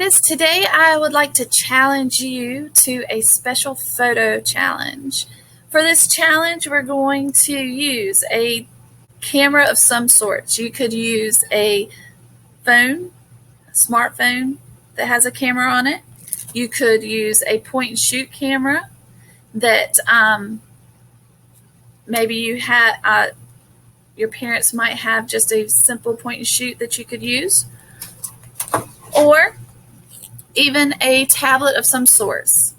artists. Today I would like to challenge you to a special photo challenge. For this challenge, we're going to use a camera of some sort. You could use a phone, a smartphone that has a camera on it. You could use a point and shoot camera that maybe your parents might have just a simple point and shoot that you could use, or even a tablet of some sorts.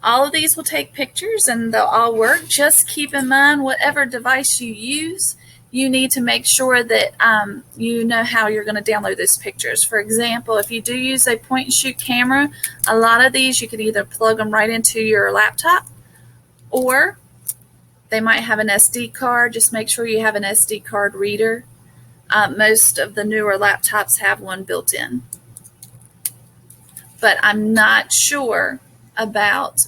All of these will take pictures and they'll all work. Just keep in mind, whatever device you use, you need to make sure that you know how you're going to download those pictures. For example, if you do use a point and shoot camera, a lot of these you could either plug them right into your laptop, or they might have an SD card. Just make sure you have an SD card reader. Most of the newer laptops have one built in, but I'm not sure about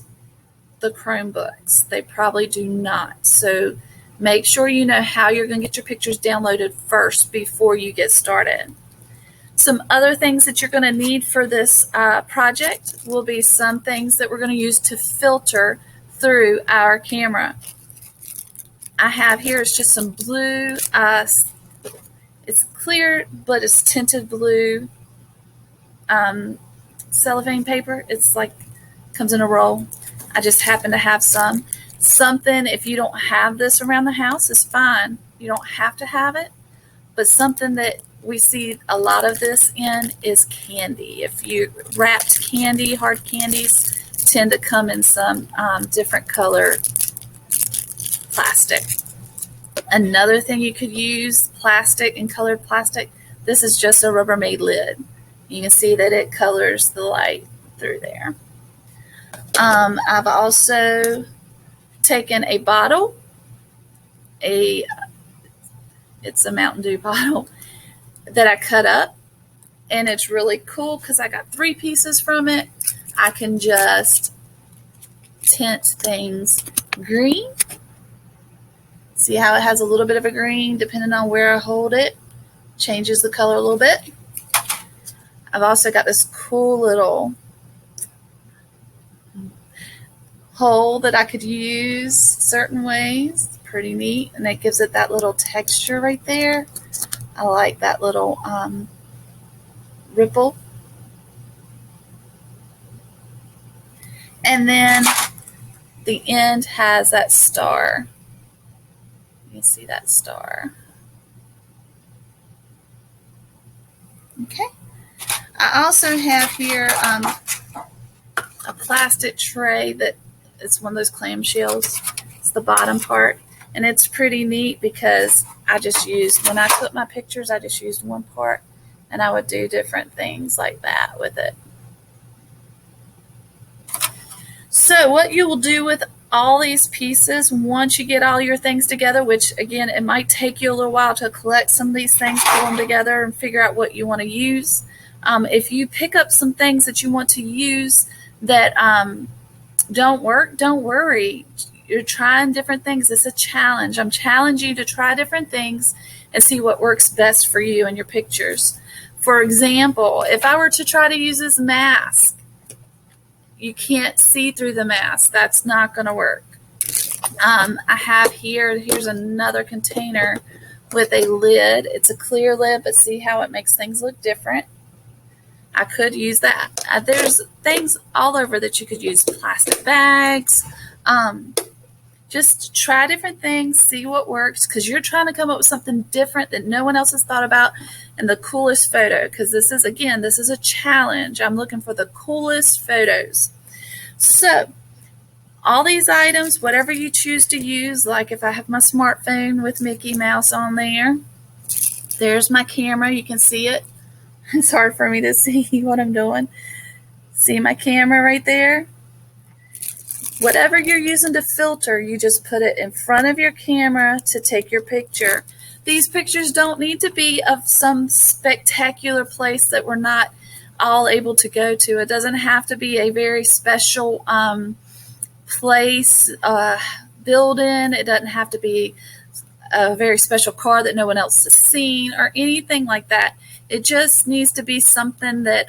the Chromebooks. They probably do not. So make sure you know how you're going to get your pictures downloaded first before you get started. Some other things that you're going to need for this project will be some things that we're going to use to filter through our camera. I have here is just some blue, it's clear, but it's tinted blue cellophane paper. It's like comes in a roll. I just happen to have some. Something, if you don't have this around the house, is fine. You don't have to have it, but something that we see a lot of this in is candy. If you wrapped candy, hard candies tend to come in some different color plastic. Another thing you could use, plastic and colored plastic. This is just a Rubbermaid lid. You can see that it colors the light through there. I've also taken a bottle, it's a Mountain Dew bottle that I cut up, and it's really cool because I got 3 pieces from it. I can just tint things green. See how it has a little bit of a green depending on where I hold it. Changes the color a little bit. I've also got this cool little hole that I could use certain ways. Pretty neat, and it gives it that little texture right there. I like that little ripple. And then the end has that star. You can see that star. Okay. I also have here a plastic tray that is one of those clamshells. It's the bottom part, and it's pretty neat because I just used, when I took my pictures, I just used one part, and I would do different things like that with it. So what you will do with all these pieces, once you get all your things together, which again, it might take you a little while to collect some of these things, pull them together and figure out what you want to use. If you pick up some things that you want to use that don't work, don't worry. You're trying different things. It's a challenge. I'm challenging you to try different things and see what works best for you in your pictures. For example, if I were to try to use this mask, you can't see through the mask. That's not going to work. I have here's another container with a lid. It's a clear lid, but see how it makes things look different. I could use that. There's things all over that you could use. Plastic bags. Just try different things, see what works, because you're trying to come up with something different that no one else has thought about, and the coolest photo, because this is a challenge. I'm looking for the coolest photos. So all these items, whatever you choose to use, like if I have my smartphone with Mickey Mouse on there, there's my camera. You can see it. It's hard for me to see what I'm doing. See my camera right there? Whatever you're using to filter, you just put it in front of your camera to take your picture. These pictures don't need to be of some spectacular place that we're not all able to go to. It doesn't have to be a very special place, building. It doesn't have to be a very special car that no one else has seen or anything like that. It just needs to be something that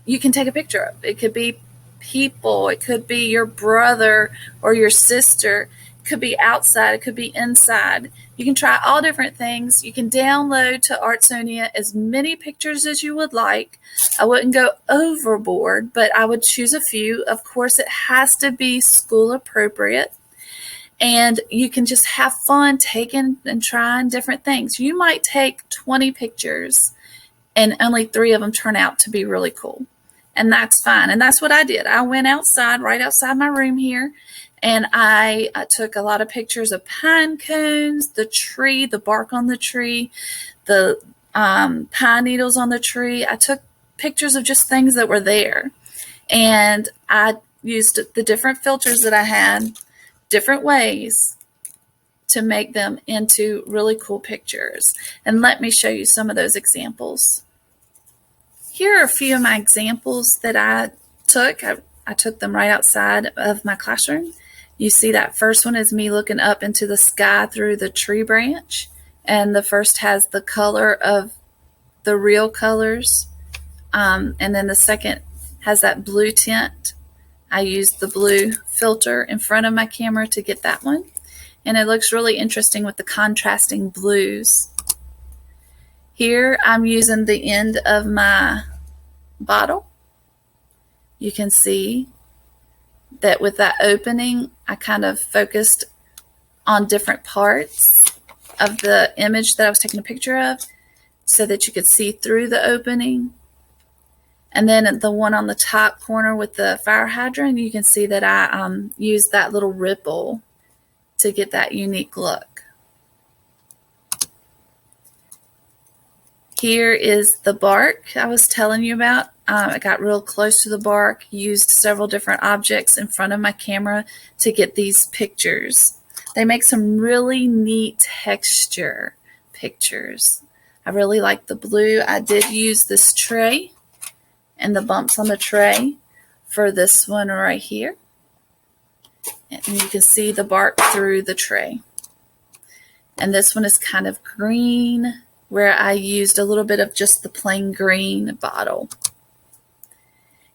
you can take a picture of. It could be people, it could be your brother or your sister, it could be outside, it could be inside. You can try all different things. You can download to Artsonia as many pictures as you would like. I wouldn't go overboard, but I would choose a few. Of course, it has to be school appropriate. And you can just have fun taking and trying different things. You might take 20 pictures and only 3 of them turn out to be really cool. And that's fine. And that's what I did. I went outside, right outside my room here, and I took a lot of pictures of pine cones, the tree, the bark on the tree, the pine needles on the tree. I took pictures of just things that were there. And I used the different filters that I had, different ways to make them into really cool pictures. And let me show you some of those examples. Here are a few of my examples that I took. I took them right outside of my classroom. You see that first one is me looking up into the sky through the tree branch. And the first has the color of the real colors. And then the second has that blue tint. I used the blue filter in front of my camera to get that one. And it looks really interesting with the contrasting blues. Here I'm using the end of my bottle. You can see that with that opening, I kind of focused on different parts of the image that I was taking a picture of so that you could see through the opening. And then the one on the top corner with the fire hydrant, you can see that I used that little ripple to get that unique look. Here is the bark I was telling you about. I got real close to the bark, used several different objects in front of my camera to get these pictures. They make some really neat texture pictures. I really like the blue. I did use this tray and the bumps on the tray for this one right here. And you can see the bark through the tray. And this one is kind of green, where I used a little bit of just the plain green bottle.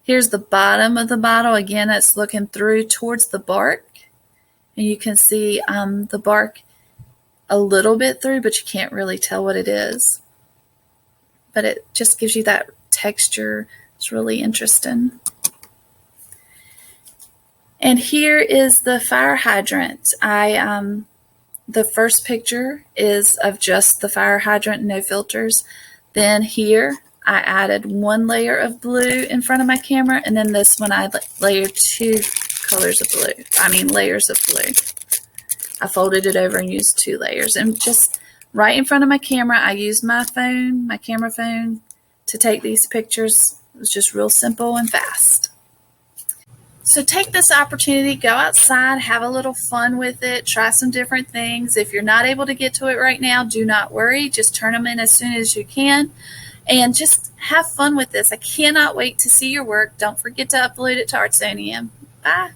Here's the bottom of the bottle. Again, it's looking through towards the bark. And you can see the bark a little bit through, but you can't really tell what it is. But it just gives you that texture. It's really interesting. And here is the fire hydrant. The first picture is of just the fire hydrant, no filters. Then here I added one layer of blue in front of my camera, and then this one I layered 2 layers of blue. I folded it over and used 2 layers. And just right in front of my camera, I used my camera phone, to take these pictures. It was just real simple and fast. So take this opportunity, go outside, have a little fun with it, try some different things. If you're not able to get to it right now, do not worry. Just turn them in as soon as you can and just have fun with this. I cannot wait to see your work. Don't forget to upload it to Artsonia. Bye.